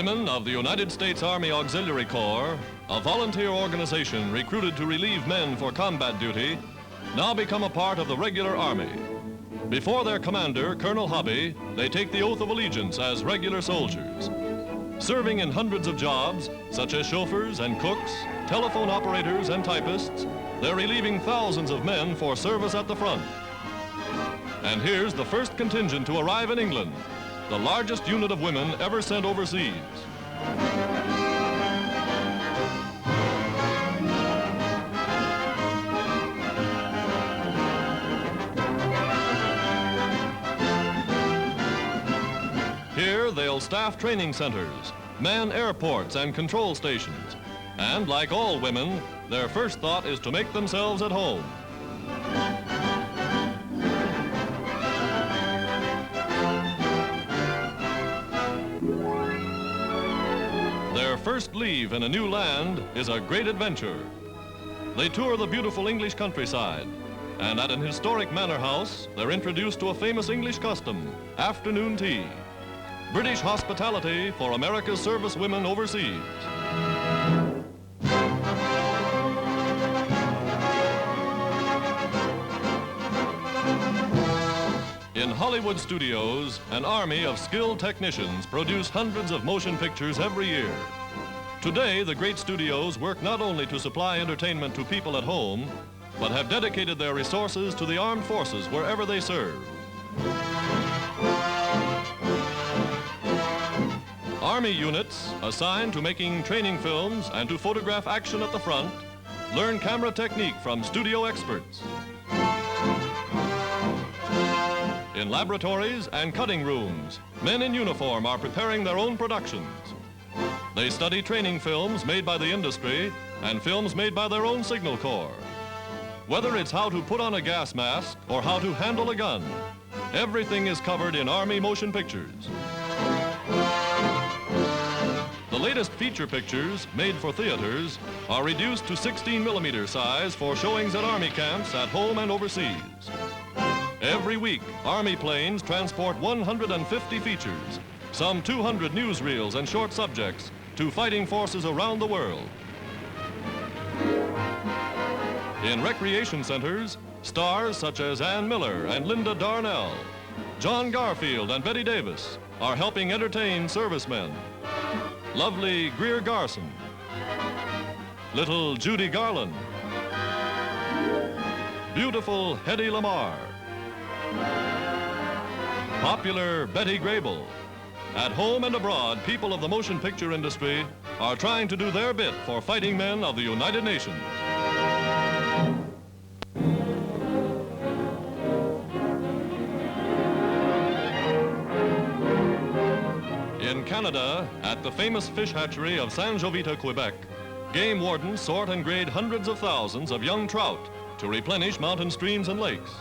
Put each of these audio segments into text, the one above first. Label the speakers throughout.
Speaker 1: Women of the United States Army Auxiliary Corps, a volunteer organization recruited to relieve men for combat duty, now become a part of the regular Army. Before their commander, Colonel Hobby, they take the oath of allegiance as regular soldiers. Serving in hundreds of jobs, such as chauffeurs and cooks, telephone operators and typists, they're relieving thousands of men for service at the front. And here's the first contingent to arrive in England, the largest unit of women ever sent overseas. Here they'll staff training centers, man airports and control stations, and like all women, their first thought is to make themselves at home. Their first leave in a new land is a great adventure. They tour the beautiful English countryside, and at an historic manor house, they're introduced to a famous English custom, afternoon tea. British hospitality for America's service women overseas. In Hollywood studios, an army of skilled technicians produce hundreds of motion pictures every year. Today, the great studios work not only to supply entertainment to people at home, but have dedicated their resources to the armed forces wherever they serve. Army units assigned to making training films and to photograph action at the front learn camera technique from studio experts. In laboratories and cutting rooms, men in uniform are preparing their own productions. They study training films made by the industry and films made by their own signal corps. Whether it's how to put on a gas mask or how to handle a gun, everything is covered in Army motion pictures. The latest feature pictures made for theaters are reduced to 16mm size for showings at Army camps at home and overseas. Every week, Army planes transport 150 features, some 200 newsreels and short subjects to fighting forces around the world. In recreation centers, stars such as Ann Miller and Linda Darnell, John Garfield and Betty Davis are helping entertain servicemen. Lovely Greer Garson, little Judy Garland, beautiful Hedy Lamarr, popular Betty Grable. At home and abroad, people of the motion picture industry are trying to do their bit for fighting men of the United Nations. In Canada, at the famous fish hatchery of San Jovita, Quebec, game wardens sort and grade hundreds of thousands of young trout to replenish mountain streams and lakes.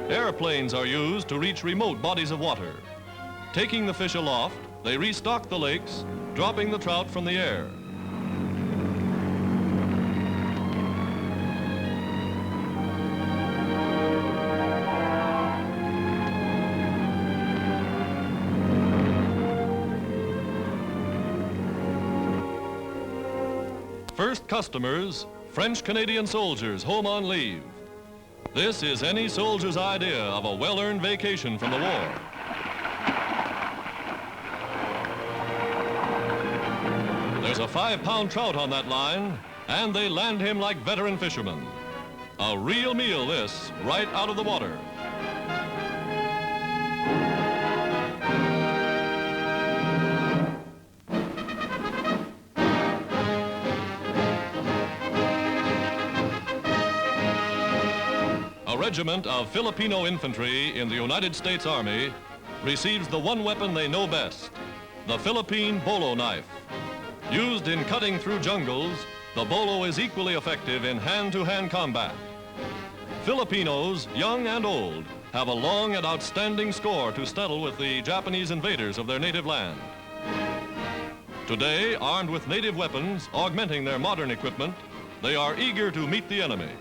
Speaker 1: Airplanes are used to reach remote bodies of water. Taking the fish aloft, they restock the lakes, dropping the trout from the air. First customers, French-Canadian soldiers home on leave. This is any soldier's idea of a well-earned vacation from the war. There's a 5-pound trout on that line, and they land him like veteran fishermen. A real meal, this, right out of the water. A regiment of Filipino infantry in the United States Army receives the one weapon they know best, the Philippine bolo knife. Used in cutting through jungles, the bolo is equally effective in hand-to-hand combat. Filipinos, young and old, have a long and outstanding score to settle with the Japanese invaders of their native land. Today, armed with native weapons, augmenting their modern equipment, they are eager to meet the enemy.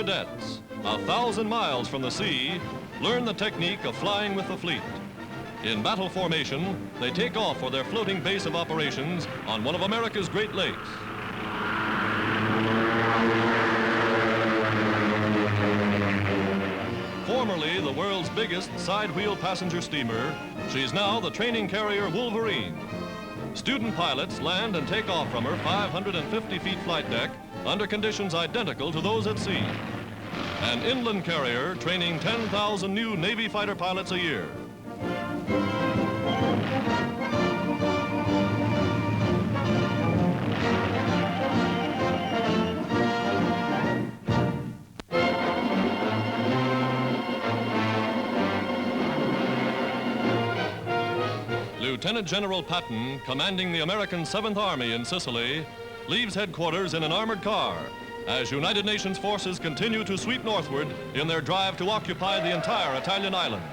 Speaker 1: cadets, 1,000 miles from the sea, learn the technique of flying with the fleet. In battle formation, they take off for their floating base of operations on one of America's Great Lakes. Formerly the world's biggest side-wheel passenger steamer, she's now the training carrier Wolverine. Student pilots land and take off from her 550 feet flight deck under conditions identical to those at sea. An inland carrier training 10,000 new Navy fighter pilots a year. Lieutenant General Patton, commanding the American 7th Army in Sicily, leaves headquarters in an armored car as United Nations forces continue to sweep northward in their drive to occupy the entire Italian island.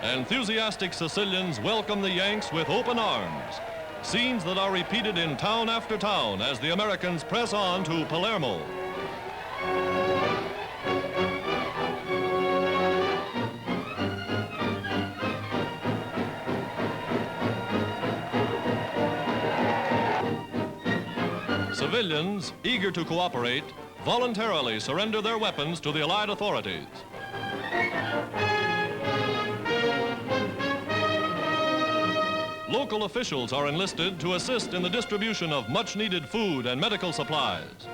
Speaker 1: Enthusiastic Sicilians welcome the Yanks with open arms, scenes that are repeated in town after town as the Americans press on to Palermo. Civilians, eager to cooperate, voluntarily surrender their weapons to the Allied authorities. Local officials are enlisted to assist in the distribution of much-needed food and medical supplies.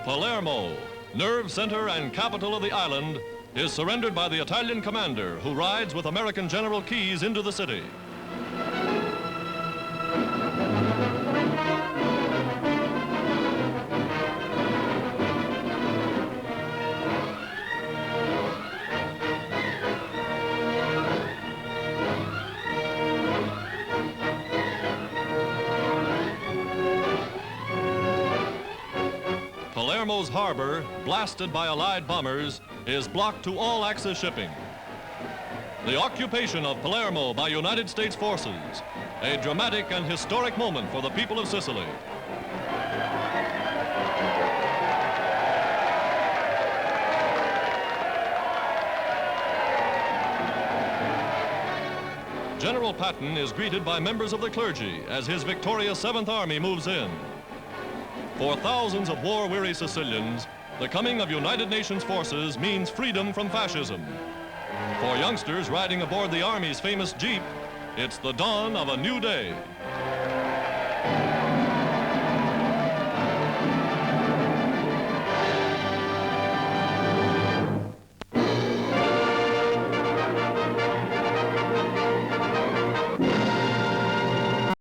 Speaker 1: Palermo, nerve center and capital of the island, is surrendered by the Italian commander who rides with American General Keyes into the city. Palermo's harbor, blasted by Allied bombers, is blocked to all access shipping. The occupation of Palermo by United States forces, a dramatic and historic moment for the people of Sicily. General Patton is greeted by members of the clergy as his victorious 7th Army moves in. For thousands of war-weary Sicilians, the coming of United Nations forces means freedom from fascism. For youngsters riding aboard the Army's famous Jeep, it's the dawn of a new day.